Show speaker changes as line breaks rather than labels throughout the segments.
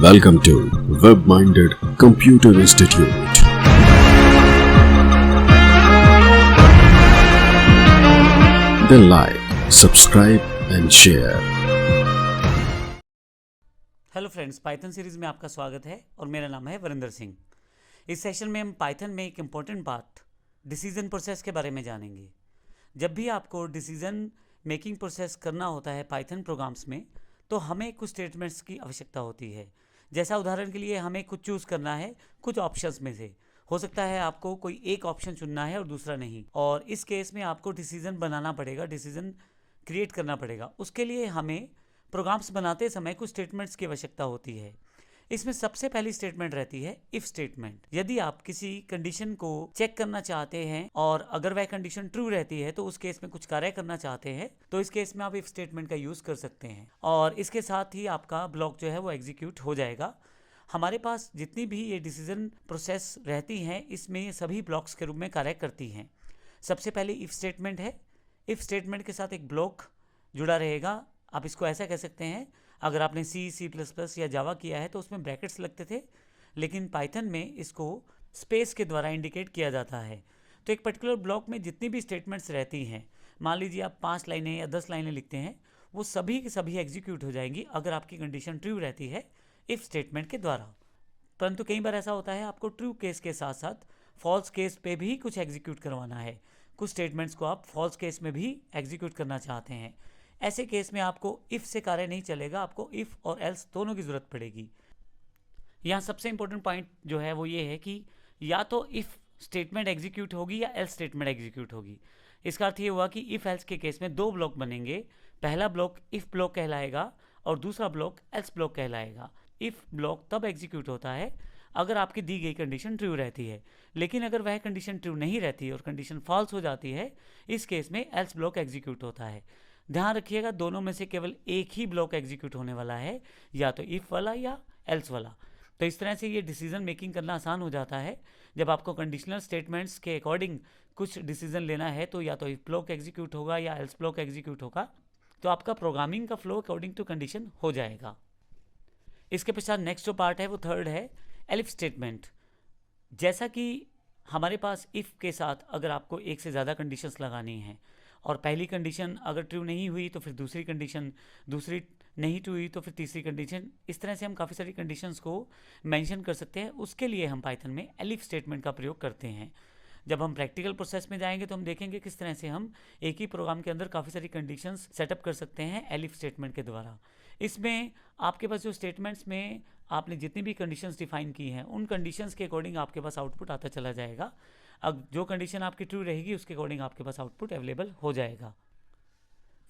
Welcome to Web-Minded Computer Institute. Then like, subscribe and share.
Hello friends, Python series में आपका स्वागत है और मेरा नाम है वरिंदर सिंह। इस सेशन में हम पाइथन में एक इम्पॉर्टेंट बात डिसीजन प्रोसेस के बारे में जानेंगे। जब भी आपको डिसीजन मेकिंग प्रोसेस करना होता है पाइथन प्रोग्राम्स में, तो हमें कुछ स्टेटमेंट्स की आवश्यकता होती है। जैसा उदाहरण के लिए हमें कुछ चूज़ करना है कुछ ऑप्शंस में से। हो सकता है आपको कोई एक ऑप्शन चुनना है और दूसरा नहीं, और इस केस में आपको डिसीजन बनाना पड़ेगा, डिसीजन क्रिएट करना पड़ेगा। उसके लिए हमें प्रोग्राम्स बनाते समय कुछ स्टेटमेंट्स की आवश्यकता होती है। इसमें सबसे पहली स्टेटमेंट रहती है इफ स्टेटमेंट। यदि आप किसी कंडीशन को चेक करना चाहते हैं और अगर वह कंडीशन ट्रू रहती है तो उस केस में कुछ कार्य करना चाहते हैं, तो इस केस में आप इफ स्टेटमेंट का यूज कर सकते हैं और इसके साथ ही आपका ब्लॉक जो है वो एग्जीक्यूट हो जाएगा। हमारे पास जितनी भी ये डिसीजन प्रोसेस रहती हैं, इसमें सभी ब्लॉक्स के रूप में कार्य करती हैं। सबसे पहले इफ स्टेटमेंट है। इफ स्टेटमेंट के साथ एक ब्लॉक जुड़ा रहेगा। आप इसको ऐसा कह सकते हैं, अगर आपने C++ या जावा किया है तो उसमें ब्रैकेट्स लगते थे, लेकिन पाइथन में इसको स्पेस के द्वारा इंडिकेट किया जाता है। तो एक पर्टिकुलर ब्लॉक में जितनी भी स्टेटमेंट्स रहती हैं, मान लीजिए आप 5 लाइनें या 10 लाइनें लिखते हैं, वो सभी की सभी एग्जीक्यूट हो जाएंगी अगर आपकी कंडीशन ट्रू रहती है इफ़ स्टेटमेंट के द्वारा। परंतु कई बार ऐसा होता है आपको ट्रू केस के साथ साथ फॉल्स केस पे भी कुछ एग्जीक्यूट करवाना है। कुछ स्टेटमेंट्स को आप फॉल्स केस में भी एग्जीक्यूट करना चाहते हैं। ऐसे केस में आपको इफ़ से कार्य नहीं चलेगा, आपको इफ़ और एल्स दोनों की ज़रूरत पड़ेगी। यहाँ सबसे इंपॉर्टेंट पॉइंट जो है वो ये है कि या तो इफ़ स्टेटमेंट एग्जीक्यूट होगी या एल्स स्टेटमेंट एग्जीक्यूट होगी। इसका अर्थ ये हुआ कि इफ़ एल्स के केस में दो ब्लॉक बनेंगे। पहला ब्लॉक इफ़ ब्लॉक कहलाएगा और दूसरा ब्लॉक एल्स ब्लॉक कहलाएगा। इफ़ ब्लॉक तब एग्जीक्यूट होता है अगर आपकी दी गई कंडीशन ट्रू रहती है, लेकिन अगर वह कंडीशन ट्रू नहीं रहती और कंडीशन फॉल्स हो जाती है, इस केस में एल्स ब्लॉक एग्जीक्यूट होता है। ध्यान रखिएगा, दोनों में से केवल एक ही ब्लॉक एग्जीक्यूट होने वाला है, या तो इफ़ वाला या एल्स वाला। तो इस तरह से ये डिसीजन मेकिंग करना आसान हो जाता है। जब आपको कंडीशनल स्टेटमेंट्स के अकॉर्डिंग कुछ डिसीजन लेना है, तो या तो इफ ब्लॉक एग्जीक्यूट होगा या एल्स ब्लॉक एग्जीक्यूट होगा, तो आपका प्रोग्रामिंग का फ्लो अकॉर्डिंग टू कंडीशन हो जाएगा। इसके पश्चात नेक्स्ट जो पार्ट है वो थर्ड है एलिफ स्टेटमेंट। जैसा कि हमारे पास इफ़ के साथ अगर आपको एक से ज़्यादा कंडीशंस लगानी हैं और पहली कंडीशन अगर ट्रू नहीं हुई तो फिर दूसरी कंडीशन, दूसरी नहीं ट्रू हुई तो फिर तीसरी कंडीशन, इस तरह से हम काफ़ी सारी कंडीशंस को मेंशन कर सकते हैं। उसके लिए हम पाइथन में एलिफ स्टेटमेंट का प्रयोग करते हैं। जब हम प्रैक्टिकल प्रोसेस में जाएंगे तो हम देखेंगे किस तरह से हम एक ही प्रोग्राम के अंदर काफ़ी सारी कंडीशंस सेटअप कर सकते हैं एलिफ स्टेटमेंट के द्वारा। इसमें आपके पास जो स्टेटमेंट्स में आपने जितनी भी कंडीशंस डिफाइन की हैं, उन कंडीशंस के अकॉर्डिंग आपके पास आउटपुट आता चला जाएगा। अब जो कंडीशन आपकी ट्रू रहेगी उसके अकॉर्डिंग आपके पास आउटपुट अवेलेबल हो जाएगा।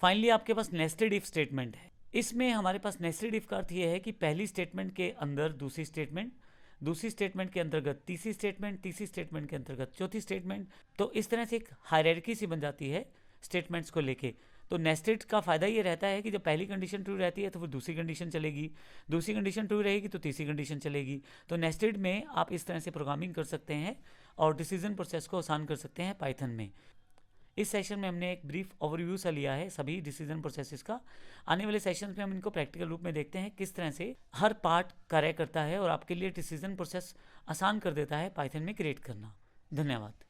फाइनली आपके पास नेस्टेड इफ स्टेटमेंट है। इसमें हमारे पास नेस्टेड इफ का अर्थ ये है कि पहली स्टेटमेंट के अंदर दूसरी स्टेटमेंट, दूसरी स्टेटमेंट के अंतर्गत तीसरी स्टेटमेंट, तीसरी स्टेटमेंट के अंतर्गत चौथी स्टेटमेंट। तो इस तरह से एक हायरार्की सी बन जाती है स्टेटमेंट्स को लेके। तो नेस्टेड का फ़ायदा ये रहता है कि जब पहली कंडीशन ट्रू रहती है तो फिर दूसरी कंडीशन चलेगी, दूसरी कंडीशन ट्रू रहेगी तो तीसरी कंडीशन चलेगी। तो नेस्टेड में आप इस तरह से प्रोग्रामिंग कर सकते हैं और डिसीजन प्रोसेस को आसान कर सकते हैं पाइथन में। इस सेशन में हमने एक ब्रीफ ओवरव्यू सा लिया है सभी डिसीजन प्रोसेसेस का। आने वाले सेशंस में हम इनको प्रैक्टिकल रूप में देखते हैं किस तरह से हर पार्ट कार्य करता है और आपके लिए डिसीजन प्रोसेस आसान कर देता है पाइथन में क्रिएट करना। धन्यवाद।